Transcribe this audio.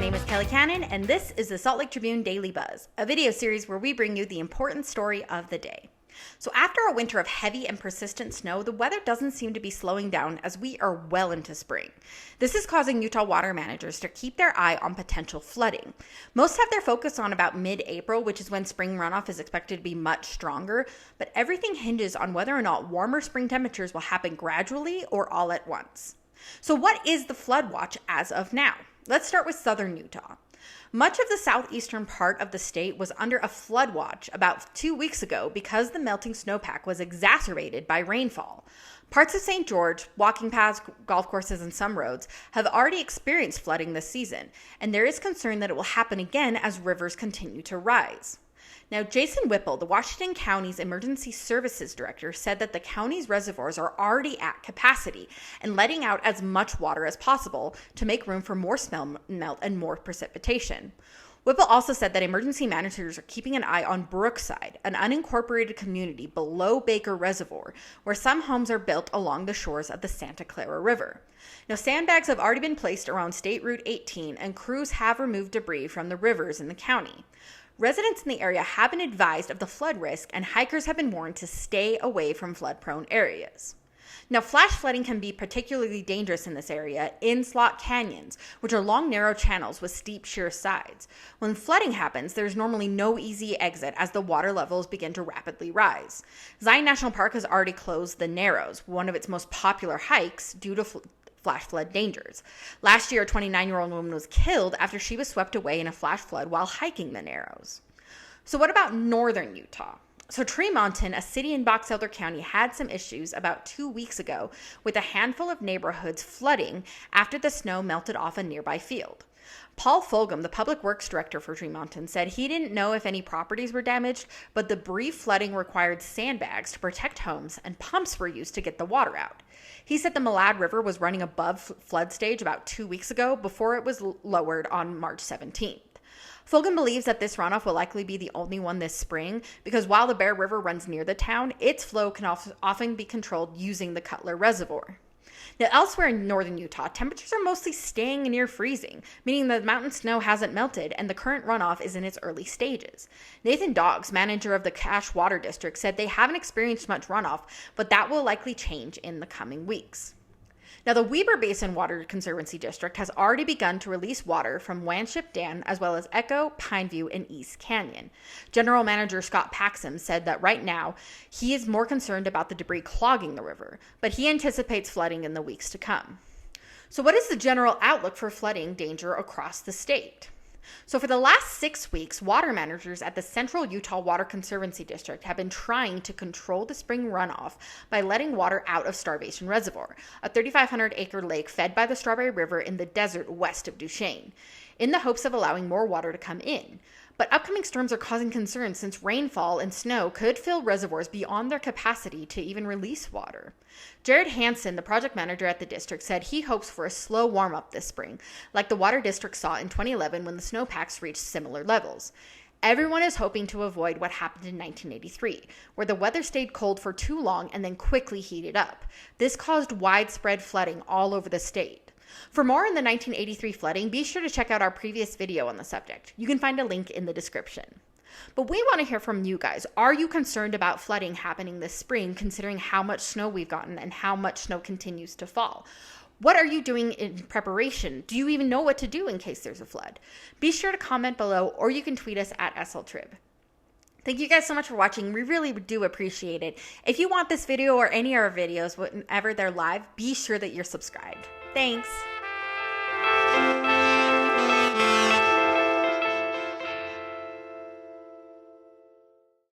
name is Kelly Cannon, and this is the Salt Lake Tribune Daily Buzz, a video series where we bring you the important story of the day. So after a winter of heavy and persistent snow, the weather doesn't seem to be slowing down as we are well into spring. This is causing Utah water managers to keep their eye on potential flooding. Most have their focus on about mid-April, which is when spring runoff is expected to be much stronger, but everything hinges on whether or not warmer spring temperatures will happen gradually or all at once. So what is the flood watch as of now? Let's start with southern Utah. Much of the southeastern part of the state was under a flood watch about 2 weeks ago because the melting snowpack was exacerbated by rainfall. Parts of St. George, walking paths, golf courses, and some roads have already experienced flooding this season, and there is concern that it will happen again as rivers continue to rise. Now, Jason Whipple, the Washington County's Emergency Services Director, said that the county's reservoirs are already at capacity and letting out as much water as possible to make room for more snow melt and more precipitation. Whipple also said that emergency managers are keeping an eye on Brookside, an unincorporated community below Baker Reservoir, where some homes are built along the shores of the Santa Clara River. Now, sandbags have already been placed around State Route 18, and crews have removed debris from the rivers in the county. Residents in the area have been advised of the flood risk, and hikers have been warned to stay away from flood-prone areas. Now, flash flooding can be particularly dangerous in this area in slot canyons, which are long, narrow channels with steep, sheer sides. When flooding happens, there's normally no easy exit as the water levels begin to rapidly rise. Zion National Park has already closed the Narrows, one of its most popular hikes, due to flash flood dangers. Last year, a 29-year-old woman was killed after she was swept away in a flash flood while hiking the Narrows. So what about northern Utah? So Tribune, a city in Box Elder County, had some issues about 2 weeks ago with a handful of neighborhoods flooding after the snow melted off a nearby field. Paul Fulgham, the public works director for Tribune, said he didn't know if any properties were damaged, but the brief flooding required sandbags to protect homes and pumps were used to get the water out. He said the Malad River was running above flood stage about 2 weeks ago before it was lowered on March 17th. Fulgham believes that this runoff will likely be the only one this spring because while the Bear River runs near the town, its flow can often be controlled using the Cutler Reservoir. Now, elsewhere in northern Utah, temperatures are mostly staying near freezing, meaning the mountain snow hasn't melted and the current runoff is in its early stages. Nathan Doggs, manager of the Cache Water District, said they haven't experienced much runoff, but that will likely change in the coming weeks. Now, the Weber Basin Water Conservancy District has already begun to release water from Wanship Dam as well as Echo, Pineview, and East Canyon. General Manager Scott Paxson said that right now he is more concerned about the debris clogging the river, but he anticipates flooding in the weeks to come. So what is the general outlook for flooding danger across the state? So for the last 6 weeks, water managers at the Central Utah Water Conservancy District have been trying to control the spring runoff by letting water out of Starvation Reservoir, a 3,500-acre lake fed by the Strawberry River in the desert west of Duchesne, in the hopes of allowing more water to come in. But upcoming storms are causing concern since rainfall and snow could fill reservoirs beyond their capacity to even release water. Jared Hansen, the project manager at the district, said he hopes for a slow warm-up this spring, like the water district saw in 2011 when the snowpacks reached similar levels. Everyone is hoping to avoid what happened in 1983, where the weather stayed cold for too long and then quickly heated up. This caused widespread flooding all over the state. For more on the 1983 flooding, be sure to check out our previous video on the subject. You can find a link in the description. But we want to hear from you guys. Are you concerned about flooding happening this spring, considering how much snow we've gotten and how much snow continues to fall? What are you doing in preparation? Do you even know what to do in case there's a flood? Be sure to comment below, or you can tweet us at SLTrib. Thank you guys so much for watching. We really do appreciate it. If you want this video or any of our videos, whenever they're live, be sure that you're subscribed. Thanks.